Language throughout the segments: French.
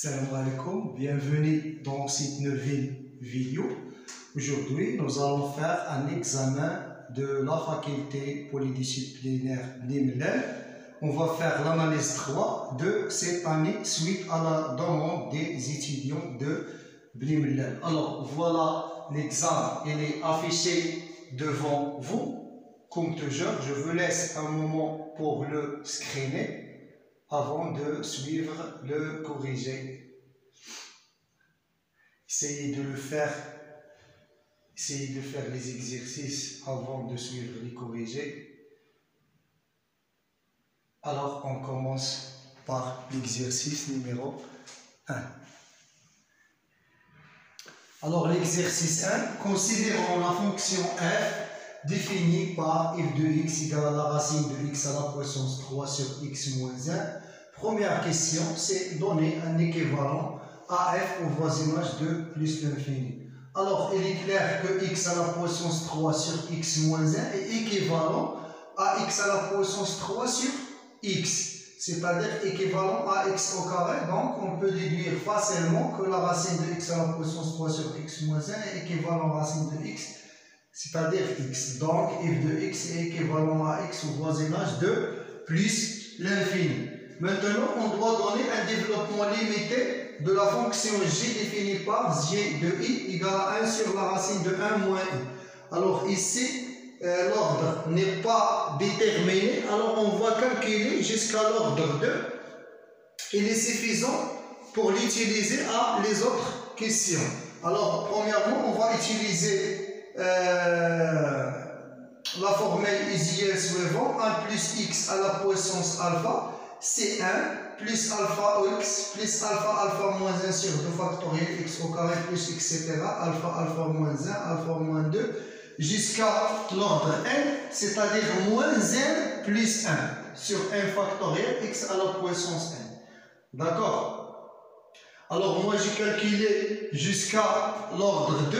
Salam alaikum, bienvenue dans cette nouvelle vidéo. Aujourd'hui, nous allons faire un examen de la faculté polydisciplinaire Blimlel. On va faire l'analyse 3 de cette année suite à la demande des étudiants de Blimlel. Alors, voilà l'examen, il est affiché devant vous. Comme toujours, je vous laisse un moment pour le screener avant de suivre le corrigé. Essayez de faire les exercices avant de suivre les corrigés. Alors, on commence par l'exercice numéro 1. Alors, l'exercice 1, considérons la fonction f définie par f de x égale à la racine de x à la puissance 3 sur x moins 1. Première question, c'est donner un équivalent à f au voisinage de plus l'infini. Alors, il est clair que x à la puissance 3 sur x moins 1 est équivalent à x à la puissance 3 sur x. C'est-à-dire équivalent à x au carré. Donc, on peut déduire facilement que la racine de x à la puissance 3 sur x moins 1 est équivalent à la racine de x, c'est-à-dire x. Donc, f de x est équivalent à x au voisinage de plus l'infini. Maintenant, on doit donner un développement limité de la fonction g définie par g de i égale à 1 sur la racine de 1 moins i. Alors ici, l'ordre n'est pas déterminé, alors on va calculer jusqu'à l'ordre 2. Il est suffisant pour l'utiliser à les autres questions. Alors, premièrement, on va utiliser la formule usuelle suivante, 1 plus x à la puissance alpha, c'est 1 plus alpha x plus alpha moins 1 sur 2 factoriel x au carré plus etc. Alpha moins 1, alpha moins 2 jusqu'à l'ordre n, c'est-à-dire moins 1 plus 1 sur 1 factoriel x à la puissance n. D'accord? Alors moi j'ai calculé jusqu'à l'ordre 2.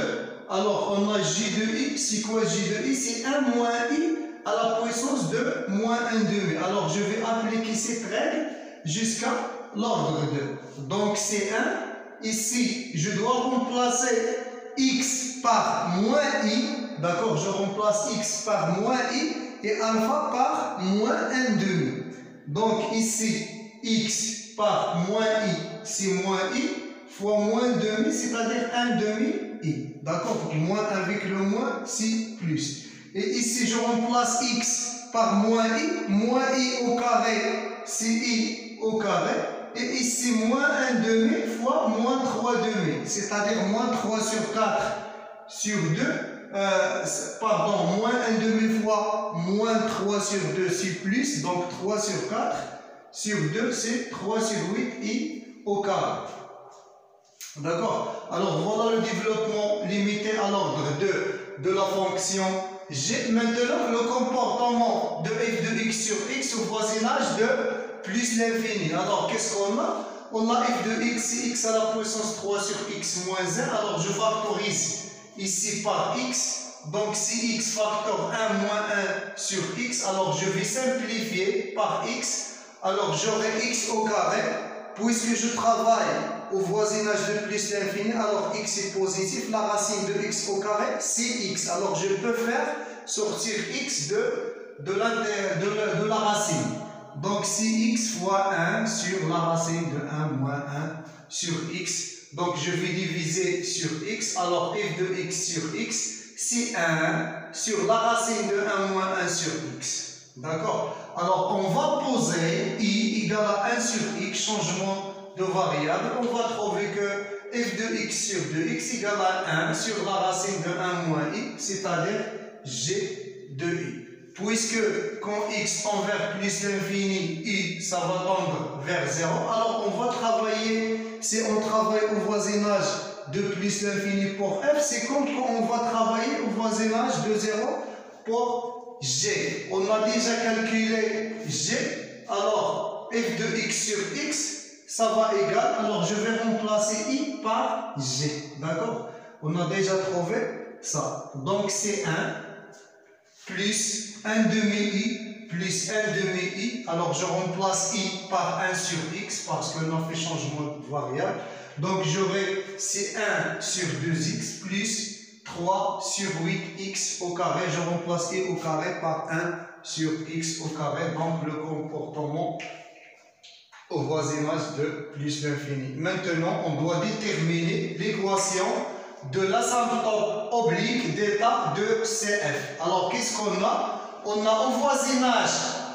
Alors on a j de i, c'est quoi j de i? C'est 1 moins i à la puissance de moins 1 demi. Alors je vais appliquer cette règle jusqu'à l'ordre 2. Donc c'est 1. Ici, je dois remplacer x par moins i. D'accord, je remplace x par moins i et alpha par moins 1 demi. Donc ici, x par moins i, c'est moins i, fois moins demi, c'est-à-dire 1 demi i. D'accord, moins avec le moins, c'est plus. Et ici, je remplace x par moins i au carré, c'est i au carré. Et ici, moins 1 demi fois moins 3 demi, c'est-à-dire moins 3 sur 4 sur 2. Moins 1 demi fois moins 3 sur 2, c'est plus. Donc 3 sur 4 sur 2, c'est 3 sur 8 i au carré. D'accord? Alors voilà le développement limité à l'ordre 2 de la fonction g. Maintenant, le comportement de f de x sur x au voisinage de plus l'infini. Alors, qu'est-ce qu'on a? On a f de x, c'est x à la puissance 3 sur x moins 1. Alors, je factorise ici par x. Donc, c'est x facteur 1 moins 1 sur x. Alors, je vais simplifier par x. Alors, j'aurai x au carré. Puisque je travaille au voisinage de plus l'infini, alors x est positif, la racine de x au carré, c'est x. Alors je peux faire sortir x de la racine. Donc c'est x fois 1 sur la racine de 1 moins 1 sur x. Donc je vais diviser sur x. Alors f de x sur x, c'est 1 sur la racine de 1 moins 1 sur x. D'accord? Alors, on va poser i égale à 1 sur x, changement de variable. On va trouver que f de x sur 2x égale à 1 sur la racine de 1 moins i, c'est-à-dire g de i. Puisque quand x tend vers plus l'infini, i, ça va tendre vers 0. Alors, on va travailler, si on travaille au voisinage de plus l'infini pour f, c'est comme quand on va travailler au voisinage de 0 pour g. On a déjà calculé g. Alors, f de x sur x, ça va égal. Alors, je vais remplacer i par g. D'accord? On a déjà trouvé ça. Donc, c'est 1 plus 1 demi i plus 1 demi-i. Alors je remplace i par 1 sur x parce qu'on a fait changement de variable. Donc j'aurai c1 sur 2x plus 3 sur 8x au carré. Je remplace i au carré par 1 sur x au carré. Donc le comportement au voisinage de plus l'infini. Maintenant, on doit déterminer l'équation de l'asymptote oblique d'état de CF. Alors, qu'est-ce qu'on a? On a au voisinage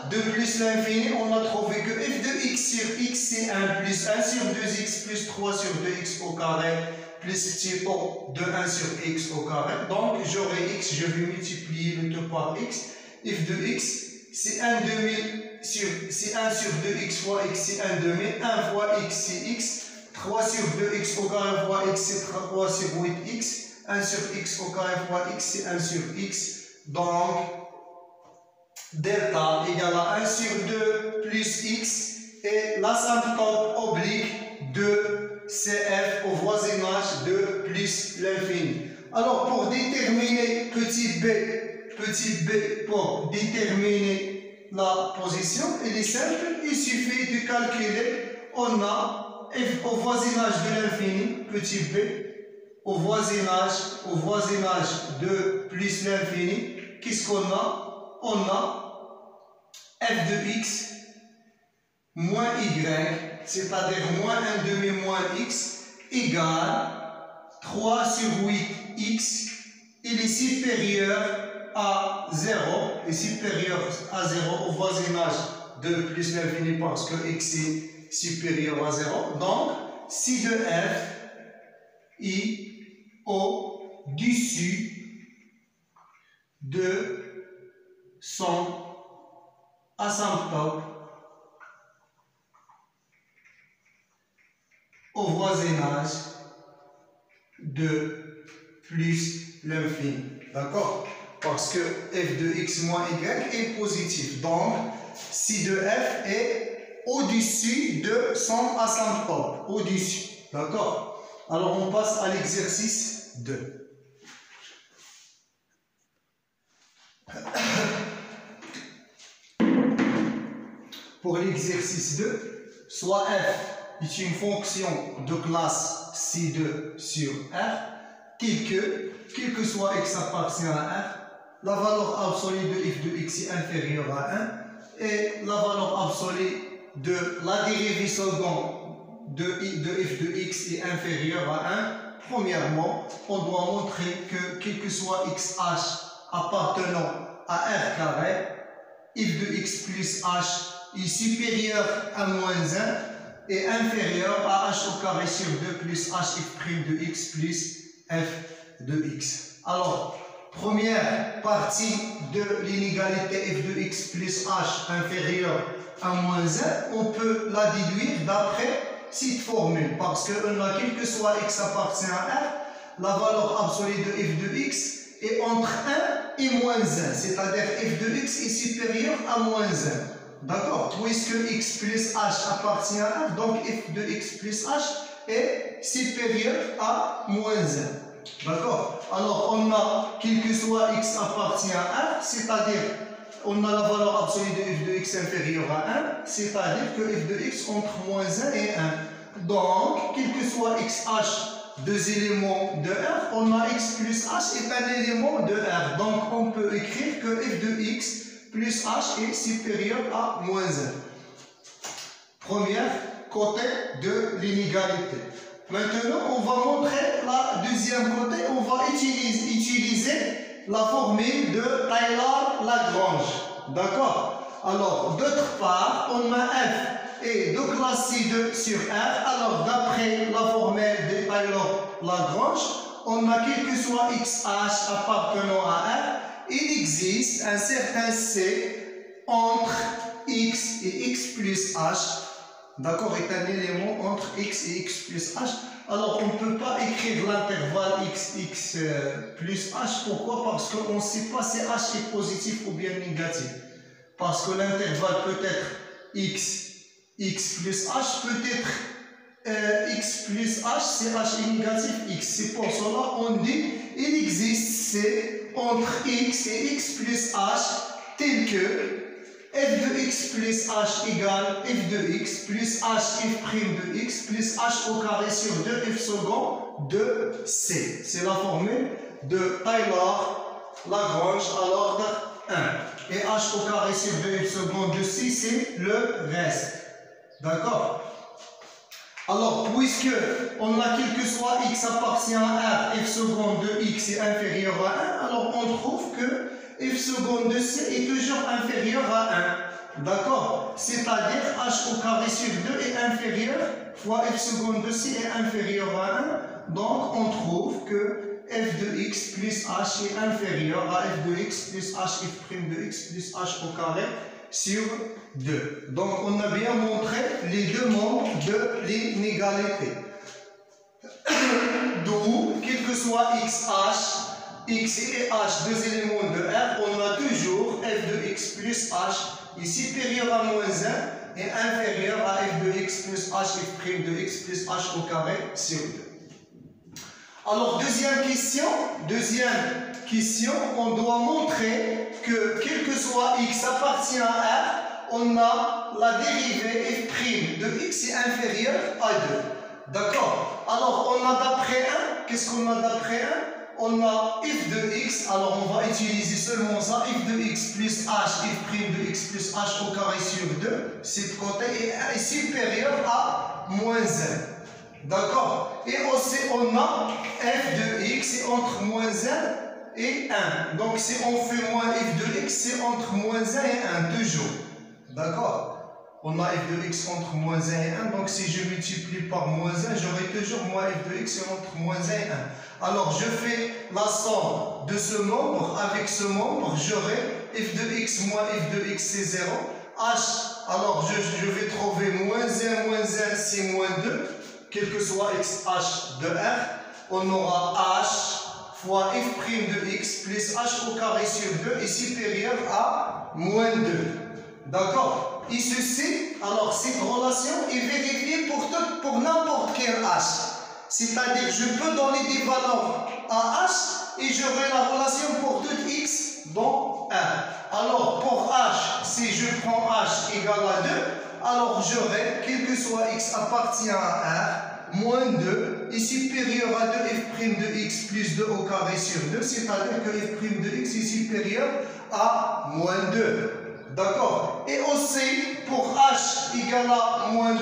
de plus l'infini, on a trouvé que f de x sur x, c'est 1 plus 1 sur 2x plus 3 sur 2x au carré plus petit o de 1 sur x au carré. Donc, j'aurai x, je vais multiplier le tout par x. f de x, c'est 1 demi c'est 1 sur 2x fois x, c'est 1 demi. 1 fois x, c'est x. 3 sur 2x au carré fois x, c'est 3 sur 8x. 1 sur x au carré fois x, c'est 1 sur x. Donc, delta égale à 1 sur 2 plus x et l'asymptote oblique de CF au voisinage de plus l'infini. Alors, pour déterminer petit b pour déterminer la position, elle est simple, il suffit de calculer, on a f au voisinage de l'infini, petit b, au voisinage de plus l'infini, qu'est-ce qu'on a? On a f de x moins y, c'est-à-dire moins 1 demi moins x, égale 3 sur 8x, il est supérieur à 0, est supérieur à 0 au voisinage de plus l'infini parce que x est supérieur à 0. Donc, si de f i au-dessus de son asymptote au voisinage de plus l'infini. D'accord? Parce que f de x moins y est positif. Donc, si de f est au-dessus de son asymptote. Au-dessus. D'accord? Alors, on passe à l'exercice 2. Pour l'exercice 2, soit f est une fonction de classe C2 sur R, quel que soit x appartient à R, la valeur absolue de f de x est inférieure à 1 et la valeur absolue de la dérivée seconde de f de x est inférieure à 1. Premièrement, on doit montrer que quel que soit xh appartenant à r carré, f de x plus h est supérieur à moins 1 et inférieur à h au carré sur 2 plus h f' de x plus f de x. Alors, première partie de l'inégalité f de x plus h inférieur à moins 1, on peut la déduire d'après cette formule, parce qu'on a quel que soit x appartient à r, la valeur absolue de f de x est entre 1 et moins 1, c'est-à-dire f de x est supérieur à moins 1. D'accord? Puisque x plus h appartient à r, donc f de x plus h est supérieur à moins 1. D'accord? Alors, on a, quel que soit x appartient à 1, c'est-à-dire, on a la valeur absolue de f de x inférieure à 1, c'est-à-dire que f de x entre moins 1 et 1. Donc, quel que soit xh, deux éléments de R, on a x plus h est un élément de R. Donc, on peut écrire que f de x plus h est supérieur à moins 1. Premier côté de l'inégalité. Maintenant, on va montrer la deuxième côté. On va utiliser la formule de Taylor-Lagrange. D'accord? Alors, d'autre part, on a f est de classe C2 sur R. Alors, d'après la formule de Taylor-Lagrange, on a quel que soit xh appartenant à R, il existe un certain C entre x et x plus h. D'accord, est un élément entre x et x plus h. Alors, on ne peut pas écrire l'intervalle x plus h. Pourquoi? Parce qu'on ne sait pas si h est positif ou bien négatif. Parce que l'intervalle peut être x plus h, peut être x plus h, si h est négatif x. C'est pour cela qu'on dit il existe C entre x et x plus h tel que f de x plus h égale f de x plus h f' de x plus h au carré sur 2 f second de c. C'est la formule de Taylor-Lagrange à l'ordre 1. Et h au carré sur 2 f second de c, c'est le reste. D'accord? Alors, puisque on a quel que soit x appartient à R, f second de x est inférieur à 1, alors on trouve que f second de c est toujours inférieur à 1. D'accord? C'est-à-dire h au carré sur 2 est inférieur fois f second de c est inférieur à 1. Donc, on trouve que f de x plus h est inférieur à f de x plus h f' de x plus h au carré sur 2. Donc, on a bien montré les deux membres de l'inégalité. D'où, quel que soit x et h, deux éléments de R, on a toujours f de x plus h est supérieur à moins 1 et inférieur à f de x plus h f' de x plus h au carré sur 2. Alors, deuxième question, on doit montrer que quel que soit x appartient à R, on a la dérivée f' de x est inférieure à 2. D'accord? Alors, on a d'après 1, qu'est-ce qu'on a d'après 1? On a f de x, alors on va utiliser seulement ça, f de x plus h, f' de x plus h au carré sur 2, cette côté est supérieur à moins 1. D'accord? Et aussi, on a f de x est entre moins 1 et 1. Donc, si on fait moins f de x, c'est entre moins 1 et 1, toujours. D'accord? On a f de x entre moins 1 et 1. Donc, si je multiplie par moins 1, j'aurai toujours moins f de x entre moins 1 et 1. Alors, je fais la somme de ce membre avec ce membre. J'aurai f de x moins f de x, c'est 0. H, alors je vais trouver moins 1, c'est moins 2. Quel que soit x, h de R, on aura h fois f' de x plus h au carré sur 2 est supérieur à moins 2. D'accord? Et ceci, alors cette relation est vérifiée pour n'importe quel h. C'est-à-dire, je peux donner des valeurs à h et j'aurai la relation pour tout x dans R. Alors, pour h, si je prends h égale à 2, alors j'aurai, quel que soit x appartient à R, moins 2 est supérieur à 2 f' de x plus 2 au carré sur 2, c'est-à-dire que f' de x est supérieur à moins 2. D'accord? Et aussi, pour h égale à moins 2,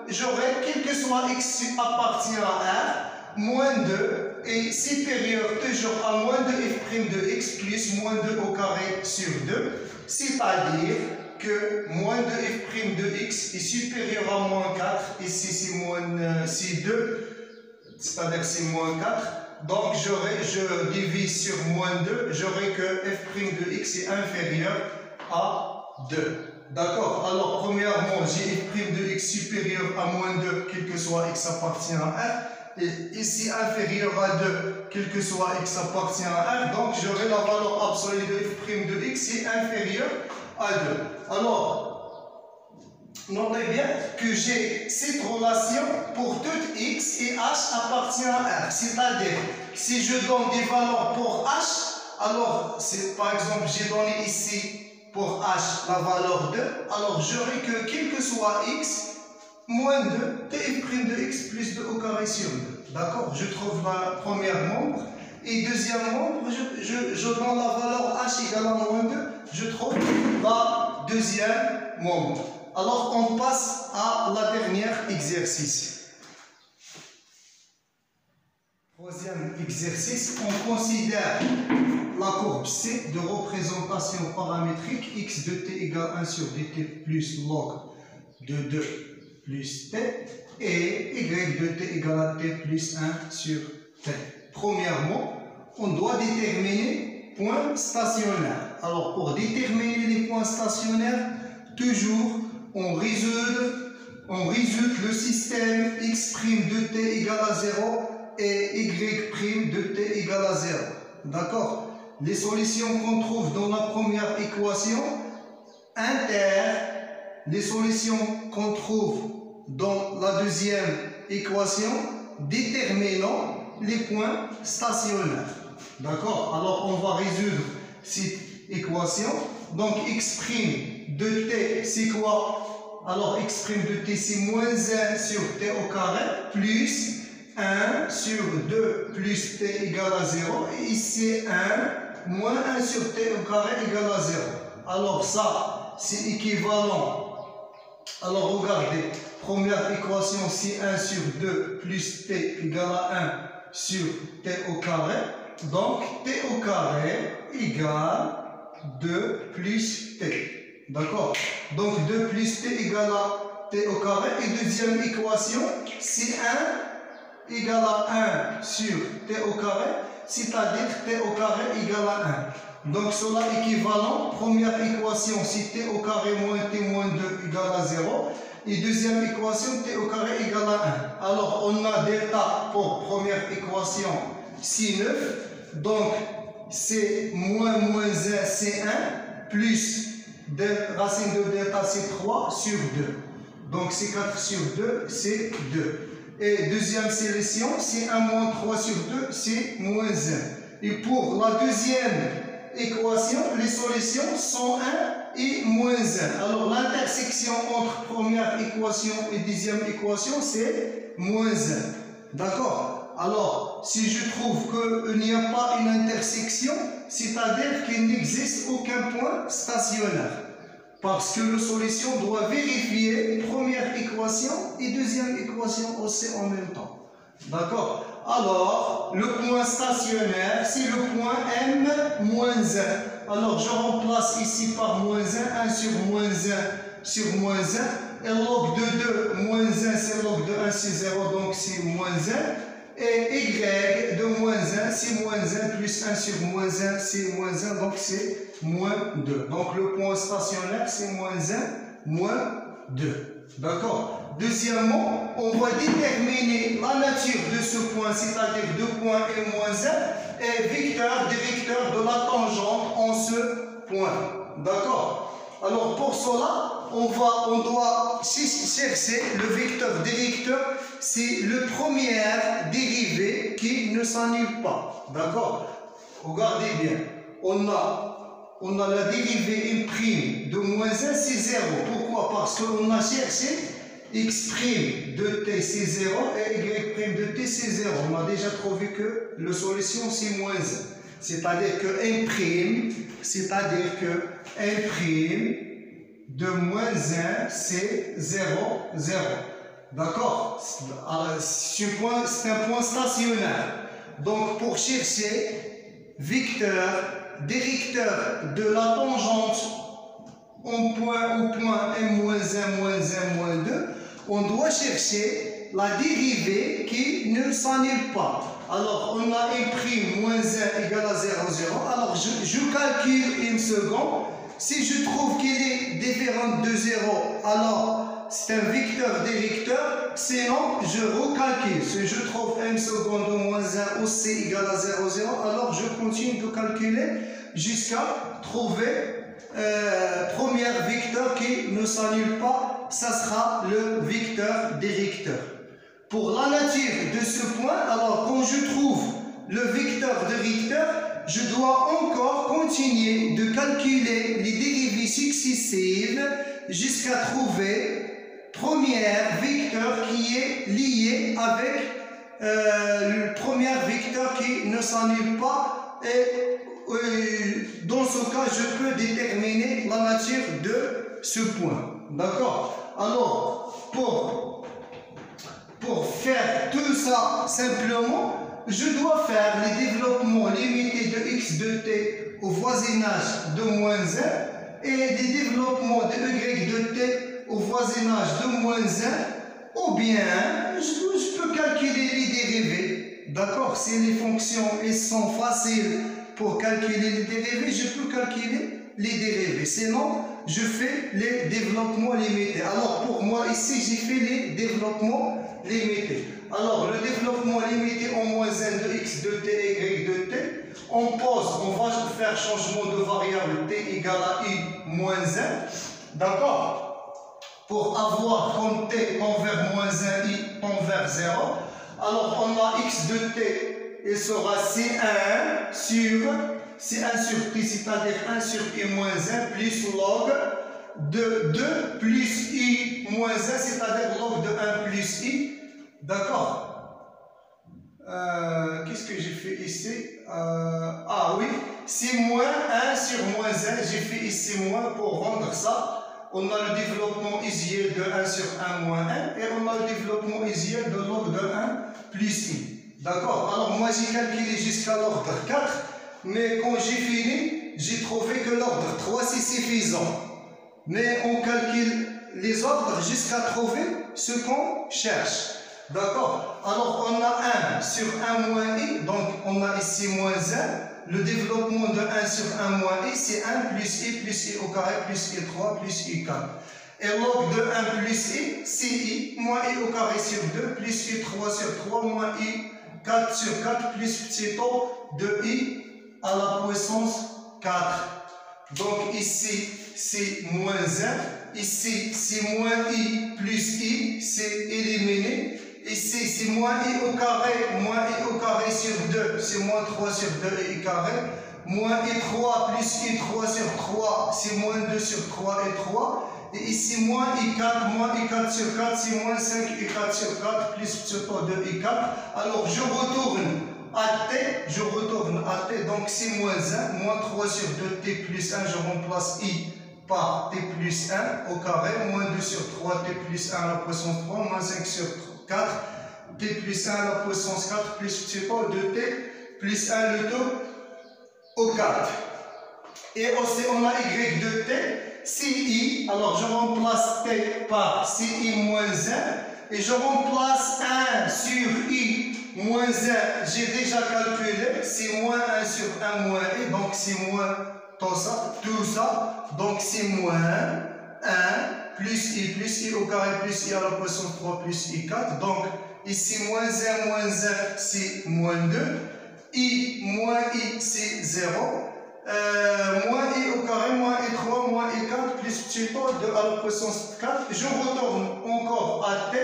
j'aurai, quel que soit x appartient à R, moins 2 est supérieur toujours à moins 2 f' de x plus moins 2 au carré sur 2, c'est-à-dire que moins 2 f' de x est supérieur à moins 4, ici c'est 2, c'est-à-dire c'est moins 4, donc je divise sur moins 2, j'aurai que f' de x est inférieur à 2. D'accord? Alors, premièrement, j'ai f' de x supérieur à moins 2, quel que soit x appartient à R. Et ici, inférieur à 2, quel que soit x appartient à R. Donc, j'aurai la valeur absolue de f' de x est inférieure à 2. Alors, notez bien que j'ai cette relation pour tout x et h appartient à R. C'est-à-dire, si je donne des valeurs pour h, alors, par exemple, j'ai donné ici pour h la valeur 2, alors j'aurai que quel que soit x, moins 2, f' de x plus 2 au carré sur 2. D'accord? Je trouve la première membre. Et deuxième membre, je donne la valeur h égale à moins 2, je trouve la deuxième membre. Alors on passe à la dernière exercice. Troisième exercice, on considère la courbe C de représentation paramétrique x de t égale 1 sur dt plus log de 2 plus t et y de t égale à t plus 1 sur t. Premièrement, on doit déterminer point stationnaire. Alors, pour déterminer les points stationnaires, toujours on résulte le système x' de t égale à 0 et y' de t égale à 0. D'accord? Les solutions qu'on trouve dans la première équation intèrent les solutions qu'on trouve dans la deuxième équation déterminant les points stationnaires. D'accord? Alors on va résoudre cette équation. Donc x' de t, c'est quoi? Alors x' de t, c'est moins 1 sur t au carré plus 1 sur 2 plus t égale à 0. Et ici 1 moins 1 sur t au carré égale à 0. Alors ça, c'est équivalent. Alors regardez, première équation, c'est 1 sur 2 plus t égale à 1 sur t au carré. Donc t au carré égale 2 plus t. D'accord? Donc 2 plus t égale à t au carré. Et deuxième équation, c'est 1 égale à 1 sur t au carré, c'est-à-dire t au carré égale à 1. Donc cela équivalent. Première équation, c'est t au carré moins t moins 2 égale à 0. Et deuxième équation, t au carré égale à 1. Alors on a delta pour première équation, c'est 9. Donc c'est moins 1, c'est 1, plus racine de delta, c'est 3 sur 2. Donc c'est 4 sur 2, c'est 2. Et deuxième solution, c'est 1 moins 3 sur 2, c'est moins 1. Et pour la deuxième équation, les solutions sont 1 et moins 1. Alors l'intersection entre première équation et deuxième équation, c'est moins 1. D'accord? Alors, si je trouve qu'il n'y a pas une intersection, c'est-à-dire qu'il n'existe aucun point stationnaire. Parce que la solution doit vérifier première équation et deuxième équation aussi en même temps. D'accord? Alors, le point stationnaire, c'est le point m-1. Alors, je remplace ici par moins 1, 1 sur moins 1 sur moins 1. Et log de 2, moins 1, c'est log de 1, c'est 0, donc c'est moins 1. Et y de moins 1, c'est moins 1, plus 1 sur moins 1, c'est moins 1, donc c'est moins 2. Donc le point stationnaire, c'est moins 1, moins 2. D'accord? Deuxièmement, on va déterminer la nature de ce point, c'est-à-dire 2 points et moins 1, et vecteur, directeur de la tangente en ce point. D'accord? Alors pour cela, on doit chercher le vecteur directeur, c'est le première dérivée qui ne s'annule pas. D'accord? Regardez bien. On a la dérivée m' de moins 1, c'est 0. Pourquoi? Parce qu'on a cherché x' de t, c'est 0, et y' de t, c'est 0. On a déjà trouvé que la solution, c'est moins 1. C'est-à-dire que m', de moins 1, c'est 0, 0. D'accord? C'est un point stationnaire. Donc, pour chercher vecteur, directeur de la tangente en point au point m-1, moins 1, moins 2, on doit chercher la dérivée qui ne s'annule pas. Alors, on a m' moins 1 égale à 0, 0. Alors, je calcule une seconde. Si je trouve qu'il est différent de 0, alors c'est un vecteur directeur. Sinon, je recalcule. Si je trouve m seconde de moins 1 aussi égale à 0, 0, alors je continue de calculer jusqu'à trouver premier vecteur qui ne s'annule pas. Ça sera le vecteur directeur. Pour la nature de ce point, alors quand je trouve le vecteur directeur, je dois encore continuer de calculer les dérivées successives jusqu'à trouver premier vecteur qui est lié avec le premier vecteur qui ne s'annule pas. Et dans ce cas, je peux déterminer la nature de ce point. D'accord? Alors, pour faire tout ça simplement, je dois faire les développements limités de x de t au voisinage de moins 1 et des développements de y de t au voisinage de moins 1, ou bien je peux calculer les dérivées. D'accord? Si les fonctions elles sont faciles pour calculer les dérivées, je peux calculer les dérivées. Sinon, je fais les développements limités. Alors pour moi ici, j'ai fait les développements limités. Alors le développement limité en moins 1 de x de t et y de t, on va faire changement de variable t égale à i moins 1. D'accord? Pour avoir comme t tend vers moins 1, i tend vers 0. Alors on a x de t, il sera C1 sur c'est 1 sur pi, c'est-à-dire 1 sur i moins 1 plus log de 2 plus i moins 1, c'est-à-dire log de 1 plus i. D'accord? Qu'est-ce que j'ai fait ici? Ah oui, c'est moins 1 sur moins 1. J'ai fait ici moins pour rendre ça. On a le développement isuel de 1 sur 1 moins 1 et on a le développement isuel de log de 1 plus i. D'accord? Alors moi j'ai calculé jusqu'à l'ordre 4, mais quand j'ai fini, j'ai trouvé que l'ordre 3 c'est suffisant. Mais on calcule les ordres jusqu'à trouver ce qu'on cherche. D'accord? Alors on a 1 sur 1 moins i, donc on a ici moins 1. Le développement de 1 sur 1 moins i, c'est 1 plus i au carré plus i3 plus i4. Et log de 1 plus i, c'est i moins i au carré sur 2 plus i3 sur 3 moins i4 sur 4 plus petit o de i à la puissance 4. Donc ici, c'est moins 1. Ici, c'est moins i plus i, c'est éliminé. Ici, c'est moins i au carré sur 2, c'est moins 3 sur 2 i carré. Moins i3 plus i3 sur 3, c'est moins 2 sur 3 et 3. Et ici, moins i4 sur 4, c'est moins 5 i4 sur 4 plus petit o de i4. Alors, je retourne à t, donc c'est moins 1, moins 3 sur 2, t plus 1, je remplace i par t plus 1 au carré, moins 2 sur 3, t plus 1 à la puissance 3, moins 5 sur 4, t plus 1 à la puissance 4, plus petit o de t plus 1 le tout au 4. Et aussi on a y de t, c'est i, alors je remplace t par c'est i moins 1, et je remplace 1 sur i moins 1, j'ai déjà calculé, c'est moins 1 sur 1 moins i, donc c'est moins tout ça, donc c'est moins 1 plus i au carré plus i à la puissance 3 plus i4, donc ici moins 1 c'est moins 2, i moins i c'est 0, moins i au carré moins i3 moins i4 plus petit o de à la puissance 4, je retourne encore à t,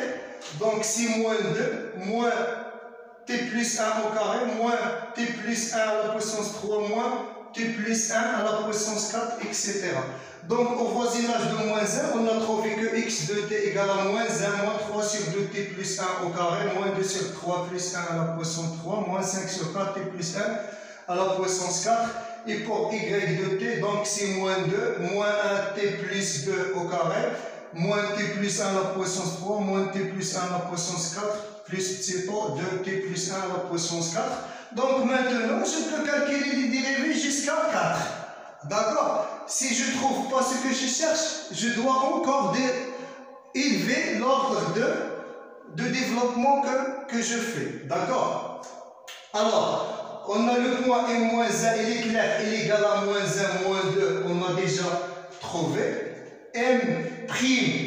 donc c'est moins 2, moins t plus 1 au carré, moins t plus 1 à la puissance 3, moins t plus 1 à la puissance 4, etc. Donc au voisinage de moins 1, on a trouvé que x de t égale à moins 1, moins 3 sur 2 t plus 1 au carré, moins 2 sur 3 plus 1 à la puissance 3, moins 5 sur 4 t plus 1 à la puissance 4. Et pour y de t, donc c'est moins 2, moins 1 t plus 2 au carré, moins t plus 1 à la puissance 3, moins t plus 1 à la puissance 4, plus petit o de t plus 1 à la puissance 4. Donc maintenant, je peux calculer les dérivés jusqu'à 4. D'accord? Si je ne trouve pas ce que je cherche, je dois encore élever l'ordre de développement que je fais. D'accord? Alors, on a le point m moins 1, il est clair, il est égal à moins 1, moins 2, on a déjà trouvé. M'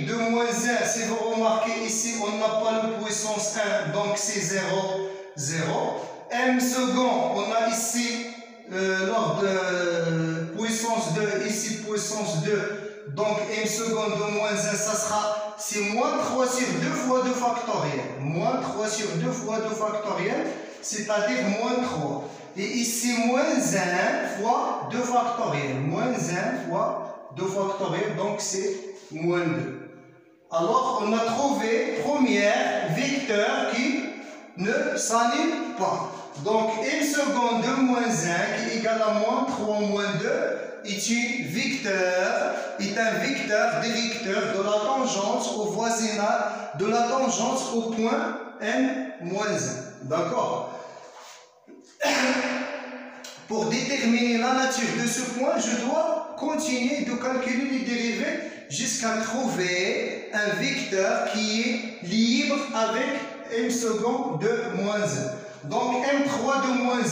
de moins 1, si vous remarquez ici, on n'a pas le puissance 1, donc c'est 0, 0. M second, on a ici l'ordre de puissance 2, ici puissance 2, donc m second de moins 1, ça sera, c'est moins 3 sur 2 fois 2 factoriel, moins 3 sur 2 fois 2 factoriel, c'est-à-dire moins 3. Et ici, moins 1 fois 2 factoriel, moins 1 fois 2 factoriel, donc c'est moins 2. Alors, on a trouvé premier vecteur qui ne s'annule pas. Donc, m second de moins 1 qui est égal à moins 3 moins 2 est un vecteur des vecteurs de la tangente au voisinage de la tangente au point n moins 1. D'accord? Pour déterminer la nature de ce point, je dois continuer de calculer les dérivés jusqu'à trouver un vecteur qui est libre avec m second de moins 1. Donc m3 de moins 1,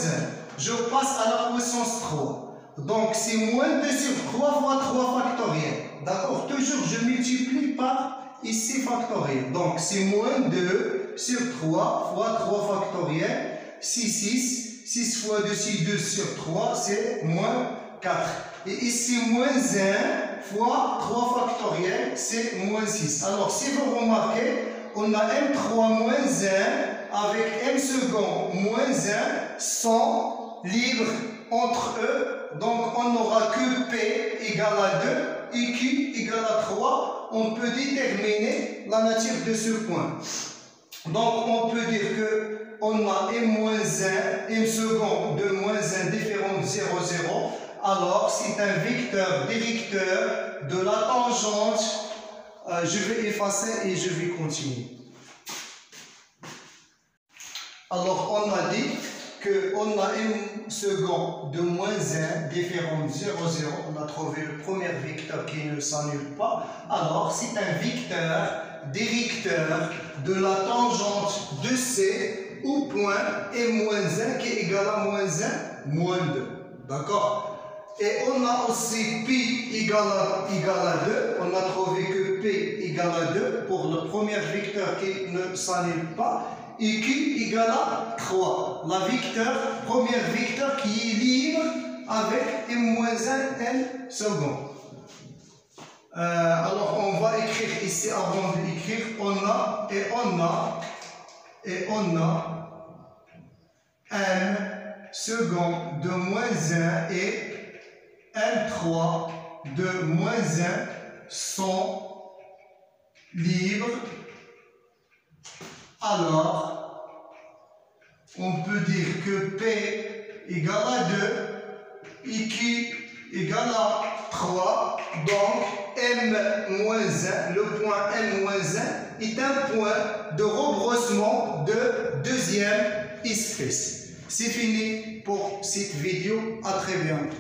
je passe à la puissance 3. Donc c'est moins 2 sur 3 fois 3 factoriel. D'accord? Toujours je multiplie par ici factoriel. Donc c'est moins 2 sur 3 fois 3 factoriel. 6 fois 2, c'est 2 sur 3, c'est moins 4. Et ici, moins 1 fois 3 factoriel, c'est moins 6. Alors, si vous remarquez, on a M3 moins 1 avec M second moins 1 sont libres entre eux, donc on n'aura que P égale à 2 et Q égale à 3. On peut déterminer la nature de ce point. Donc on peut dire que on a M-1, M second de moins 1 différent de 0, 0. Alors c'est un vecteur directeur de la tangente. Je vais effacer et je vais continuer. Alors on a dit qu'on a M second de moins 1 différent de 0, 0. On a trouvé le premier vecteur qui ne s'annule pas. Alors c'est un vecteur directeur de la tangente de C au point M-1 qui est égal à moins 1, moins 2. D'accord? Et on a aussi Pi égale à 2. On a trouvé que P égale à 2 pour le premier vecteur qui ne s'annule pas. Et Q égale à 3. Premier vecteur qui est libre avec M-1 N second. Alors on va écrire ici avant d'écrire on a M second de moins 1 et M3 de moins 1 sont libres. Alors on peut dire que P égale à 2 et Q égale à 3. Donc M-1, le point M-1 est un point de rebroussement de deuxième espèce. C'est fini pour cette vidéo. À très bientôt.